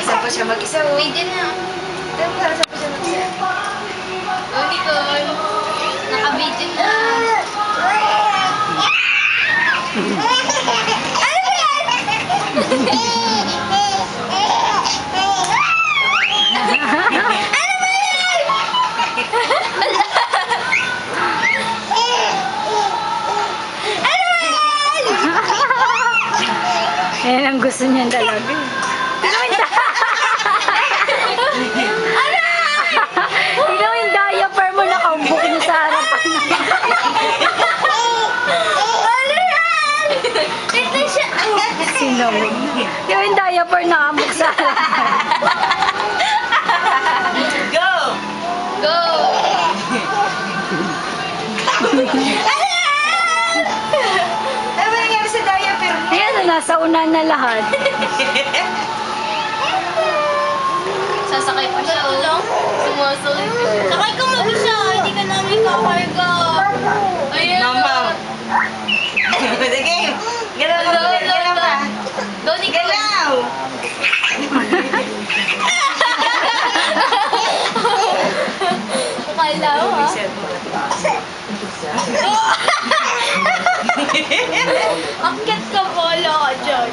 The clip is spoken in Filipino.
Isa pa siya mag-isa. Video na. Ito, para sa pa siya mag-isa. Oh, Nicole. Naka-video na. Yan ang gusto niyan talaga. Ikaw yung diaper mo nakaumbok niyo sa harapan na. Ito siya. Sinawag. Yung diaper nakaumbok sa harapan. Go! Go! Ano ba nangyari sa diaper mo? Ayan na, nasa una na lahat. Sasakay pa siya. Sumusunod. Sakay ka mag-isa. Hindi ka namin kakarga. Ayun. Mama. The game. Galaw na Hello, ulit. Galaw pa. Go, Nicole. Galaw! Kala mo, ha? Akit ka, bola ka dyan.